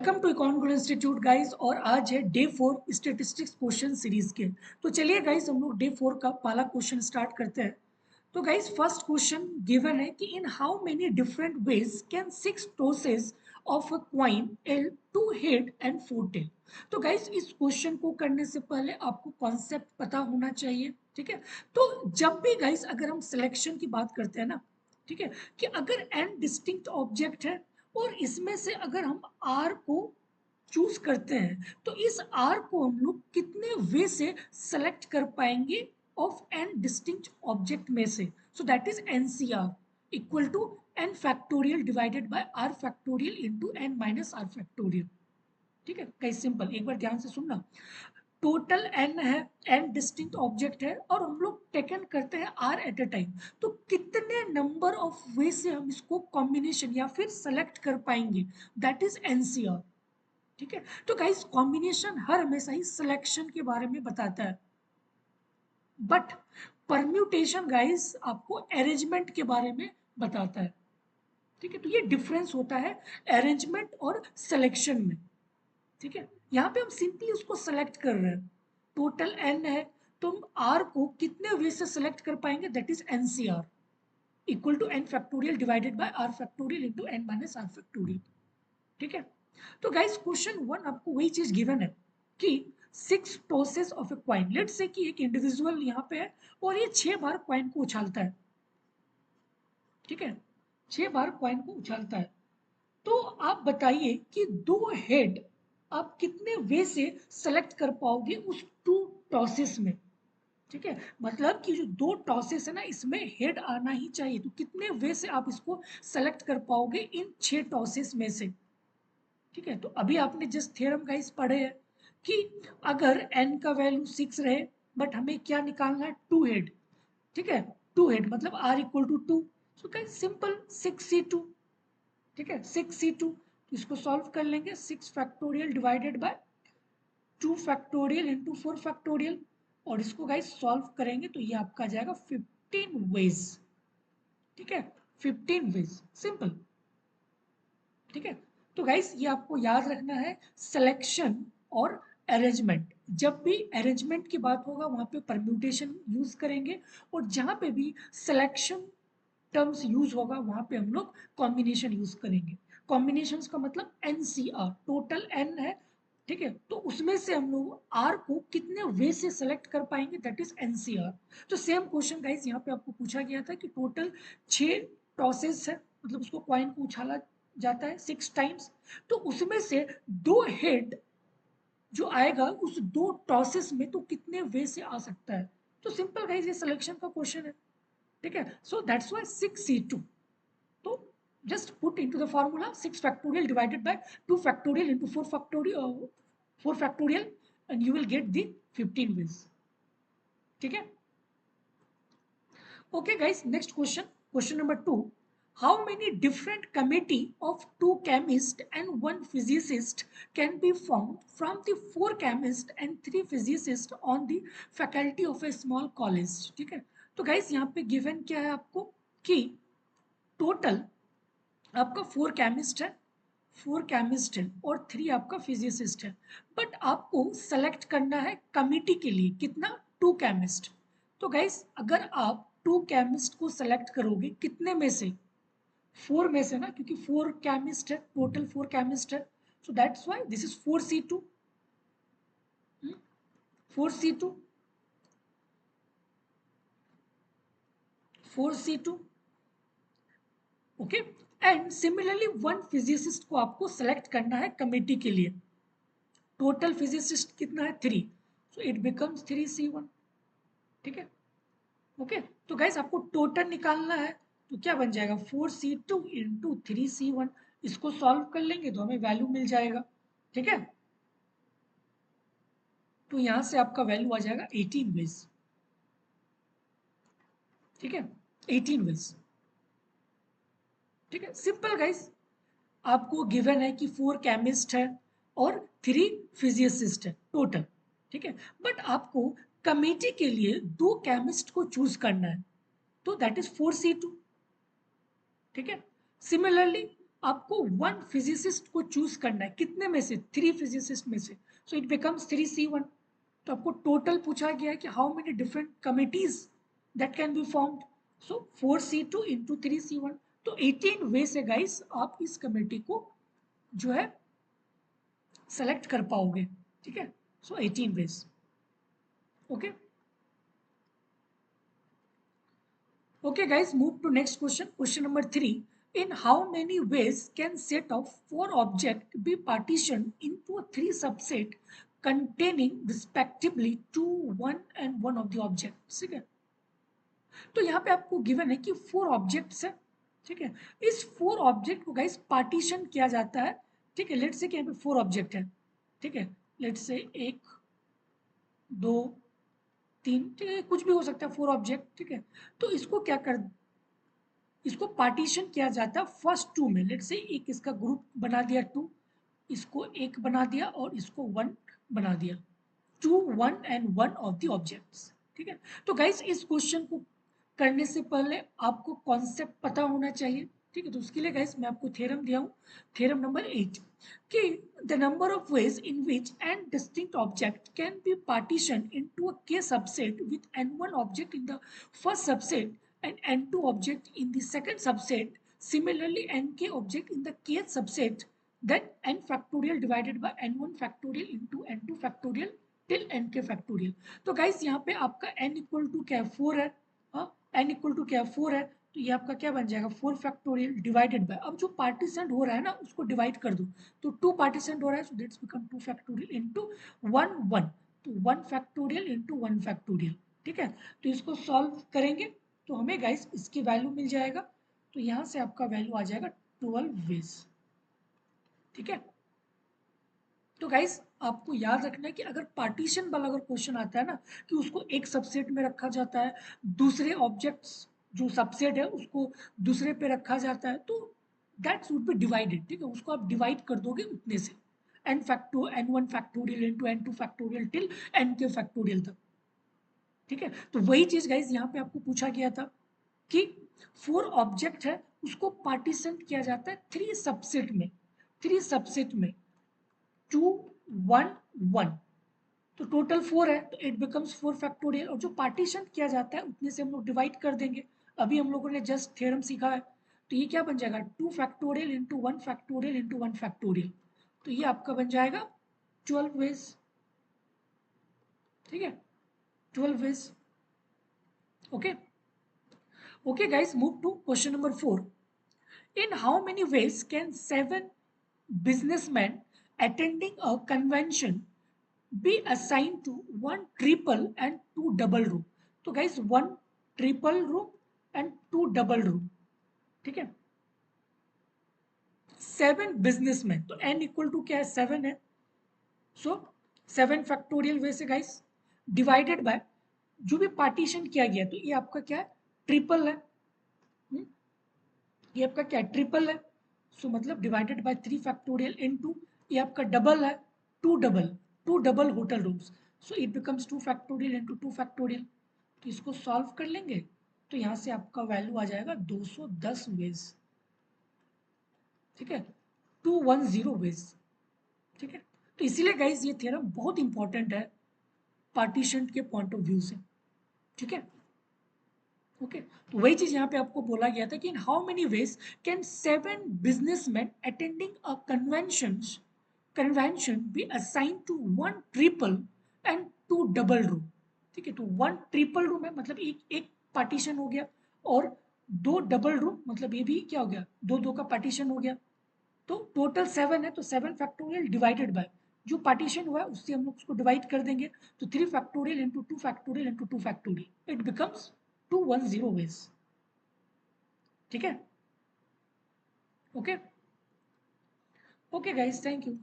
Welcome to economic institute guys. और आज है डे 4 स्टेटिस्टिक्स क्वेश्चन सीरीज के। तो चलिए गाइस हम लोग डे 4 का पहला क्वेश्चन स्टार्ट करते हैं। तो गाइस फर्स्ट क्वेश्चन गिवन है कि in how many different ways can 6 tosses of a coin एल 2 हेड एंड 4 टेल। तो गाइस इस क्वेश्चन को करने से पहले आपको कॉन्सेप्ट पता होना चाहिए, ठीक है। तो जब भी गाइस अगर हम सिलेक्शन की बात करते हैं ना, ठीक है, कि अगर एन डिस्टिंक्ट ऑब्जेक्ट है और इसमें से अगर हम आर को चूज करते हैं तो इस आर को हम लोग कितने वे से सेलेक्ट कर पाएंगे ऑफ एन डिस्टिंक्ट ऑब्जेक्ट में से। So that is nCr equal to n factorial divided by r factorial into n minus r factorial. ठीक है, कई सिंपल, एक बार ध्यान से सुनना। टोटल एन है, एन डिस्टिंक्ट ऑब्जेक्ट है और हम लोग टेकन करते हैं आर एट अ टाइम। तो कितने नंबर ऑफ वे से हम इसको कॉम्बिनेशन या फिर सेलेक्ट कर पाएंगे, दैट इज एनसीआर। ठीक है, तो गाइस कॉम्बिनेशन हर हमेशा ही सिलेक्शन के बारे में बताता है, बट परम्यूटेशन गाइस आपको अरेंजमेंट के बारे में बताता है। ठीक है, तो ये डिफरेंस होता है अरेंजमेंट और सिलेक्शन में। ठीक है, यहाँ पे हम सिंपली उसको सेलेक्ट कर रहे हैं। टोटल एन है तो हम आर को कितने वे से सेलेक्ट कर पाएंगे, that is nCr equal to n factorial divided by r factorial into n minus r factorial. ठीक है, तो गाइस क्वेश्चन 1 आपको वही चीज गिवन है कि 6 tosses of A coin. Let's say कि एक इंडिविजुअल यहाँ पे है और ये 6 बार क्वाइन को उछालता है। ठीक है, 6 बार क्वाइन को उछालता है। तो आप बताइए कि दो हेड आप कितने वे से सेलेक्ट कर पाओगे उस 2 टॉसेस में। ठीक है, मतलब कि जो 2 टॉसेस है ना, इसमें हेड आना ही चाहिए। तो कितने वे से आप इसको सेलेक्ट कर पाओगे इन 6 टॉसेस में से। ठीक है, तो अभी आपने जस्ट थ्योरम गाइस पढ़े हैं कि अगर n का वैल्यू 6 रहे बट हमें क्या निकालना है, 2 हेड। ठीक है, 2 हेड मतलब r equal to 2। So guys simple 6c2। ठीक है, 6c2 इसको सॉल्व कर लेंगे। 6 factorial divided by 2 factorial into 4 factorial, और इसको गाइस सॉल्व करेंगे तो ये आपका आ जाएगा 15 वेज। ठीक है, 15 वेज, सिंपल। ठीक है, तो गाइस ये आपको याद रखना है सिलेक्शन और अरेंजमेंट। जब भी अरेंजमेंट की बात होगा वहां पे परम्यूटेशन यूज करेंगे, और जहां पे भी सिलेक्शन टर्म्स यूज होगा वहां पे हम लोग कॉम्बिनेशन यूज करेंगे। कॉम्बिनेशन का मतलब एनसीआर, टोटल एन है। ठीक है, तो उसमें से हम लोग आर को कितने वे से सेलेक्ट कर पाएंगे, दैट इज एनसीआर। तो सेम क्वेश्चन गाइस यहाँ पे आपको पूछा गया था कि टोटल 6 टॉसेस है, मतलब उसको क्वाइन को उछाला जाता है 6 टाइम्स। तो उसमें से 2 हेड जो आएगा उस 2 टॉसेस में, तो कितने वे से आ सकता है। तो सिंपल गाइस ये सिलेक्शन का क्वेश्चन है। ठीक है, सो दैट्स व्हाई 6c2। तो just put into the formula 6 factorial divided by 2 factorial into 4 factorial and you will get the 15 ways. ठीक है, okay guys, next question, question number 2. How many different committee of 2 chemists and 1 physicist can be formed from the 4 chemists and 3 physicists on the faculty of a small college? ठीक है, तो guys यहाँ पे given क्या है आपको कि total आपका 4 केमिस्ट है, 4 केमिस्ट है और 3 आपका फिजिसिस्ट है। बट आपको सेलेक्ट करना है कमिटी के लिए कितना, 2 केमिस्ट। तो गाइस अगर आप 2 केमिस्ट को सेलेक्ट करोगे कितने में से, 4 में से ना, क्योंकि 4 केमिस्ट है, टोटल 4 केमिस्ट है। So that's why this is 4c2, 4c2, 4c2। Okay, and similarly 1 physicist को आपको सेलेक्ट करना है कमिटी के लिए। टोटल फिजिसिस्ट कितना है, 3। So it becomes 3c1। ठीक है, ओके, तो गाइस आपको टोटल निकालना है तो क्या बन जाएगा, 4c2 इंटू 3c1। इसको सॉल्व कर लेंगे तो हमें वैल्यू मिल जाएगा। ठीक है, तो यहां से आपका वैल्यू आ जाएगा 18 वेज। ठीक है, 18 वेज। ठीक है, सिंपल गाइस, आपको गिवन है कि 4 केमिस्ट है और 3 फिजिसिस्ट है टोटल। ठीक है, बट आपको कमेटी के लिए 2 केमिस्ट को चूज करना है, तो दैट इज 4c2। ठीक है, सिमिलरली आपको वन फिजिसिस्ट को चूज करना है, कितने में से, 3 फिजिसिस्ट में से, सो इट बिकम्स 3C1। तो आपको टोटल पूछा गया है कि how many different committees that can be formed, so 4C2 into 3C1। तो 18 वे से गाइस आप इस कमेटी को जो है सेलेक्ट कर पाओगे, ठीक है, so 18 ways. Okay okay guys, move to next question. Question number 3. In how many ways can set of 4 object be partitioned into a 3 subset containing respectively 2, 1 and 1 of the object? ठीक है, तो यहाँ पे आपको गिवन है कि 4 objects है, ठीक है, इस 4 ऑब्जेक्ट को गाइस पार्टीशन किया जाता है, ठीक है, लेट्स से कि यहाँ पे 4 ऑब्जेक्ट है, ठीक है, लेट्स से 1 2 3, ठीक है, कुछ भी हो सकता है 4 ऑब्जेक्ट, ठीक है, तो इसको क्या कर, इसको पार्टीशन किया जाता है फर्स्ट 2 में, लेट्स से एक इसका ग्रुप बना दिया 2, इसको 1 बना दिया और इसको 1 बना दिया, 2 1 एंड 1 ऑफ द ऑब्जेक्ट्स, ठीक है। तो गाइस इस क्वेश्चन को करने से पहले आपको कॉन्सेप्ट पता होना चाहिए, ठीक है, तो उसके लिए गाइस मैं आपको थ्योरम दिया हूँ, थ्योरम नंबर 8, कि the number of ways in which n distinct object can be partition into a k subset with n1 object in the first subset and n2 object in the second subset, similarly nk object in the kth subset, then n factorial divided by n1 factorial into n2 factorial till nk factorial। तो guys यहाँ पे आपका n equal to क्या है, 4 है, हाँ, n equal to क्या है, 4 है, तो ये आपका क्या बन जाएगा, 4 फैक्टोरियल डिवाइडेड बाय, अब जो पार्टीशन हो रहा है ना उसको डिवाइड कर दो, तो 2 पार्टीशन हो रहा है, so that's become 2 factorial into 1 1, तो 1 फैक्टोरियल इनटू 1 फैक्टोरियल, ठीक है। तो इसको सॉल्व करेंगे तो हमें गाइस इसकी वैल्यू मिल जाएगा, तो यहां से आपका वैल्यू आ जाएगा 12 वेज, ठीक है। तो गाइस आपको याद रखना है कि अगर पार्टीशन वाला अगर क्वेश्चन आता है ना कि उसको एक सबसेट में रखा जाता है, दूसरे ऑब्जेक्ट्स जो सबसेट है उसको दूसरे पे रखा जाता है, तो दैट शुड बी डिवाइडेड, ठीक है, उसको आप डिवाइड कर दोगे उतने से, n1 factorial into n2 factorial till nk factorial तक, ठीक है। तो वही चीज गाइस यहाँ पे आपको पूछा गया था कि 4 ऑब्जेक्ट है उसको पार्टीशन किया जाता है 3 सबसेट में, 3 सबसेट में 2 1 1, तो टोटल 4 है, तो इट बिकम्स 4 फैक्टोरियल, और जो पार्टीशन किया जाता है उतने से हम लोग डिवाइड कर देंगे, अभी हम लोगों ने जस्ट थ्योरम सीखा है, तो ये क्या बन जाएगा, 2 factorial into 1 factorial into 1 factorial, तो ये आपका बन जाएगा 12 वेज, ठीक है, 12 ways. Okay okay guys, move to question number 4. In how many ways can 7 businessmen attending a convention be assigned to 1 triple and 2 double room? तो guys 1 triple room and 2 double room, ठीक है, 7 businessmen, तो n equal to क्या है, 7 है, सो 7 factorial वे से guys divided by जो भी पार्टीशन किया गया, तो ये आपका क्या है, ट्रिपल है, ये आपका क्या ट्रिपल है, सो मतलब डिवाइडेड बाय 3 फैक्टोरियल इनटू ये आपका डबल है, 2 double hotel rooms, so it becomes 2 factorial into 2 factorial. तो इसको सॉल्व कर लेंगे तो यहाँ से आपका वैल्यू आ जाएगा 210 वेज, ठीक है, 210 वेज, ठीक है। तो इसीलिए गाइज ये थ्योरम बहुत इंपॉर्टेंट है पार्टीशन के पॉइंट ऑफ व्यू से, ठीक है। ओके तो वही चीज यहाँ पे आपको बोला गया था कि in how many ways can 7 businessmen attending a convention be assign to 1 triple and 2 double room, ठीक है, तो 1 ट्रिपल रूम है मतलब एक पार्टीशन हो गया, और 2 डबल रूम मतलब ये भी क्या हो गया, दो दो का पार्टीशन हो गया, तो टोटल 7 है, तो 7 फैक्टोरियल डिवाइडेड बाय जो पार्टीशन हुआ है उससे हम लोग उसको डिवाइड कर देंगे, तो 3 factorial into 2 factorial into 2 factorial, it becomes 210 ways, ठीक है। Okay okay guys, thank you.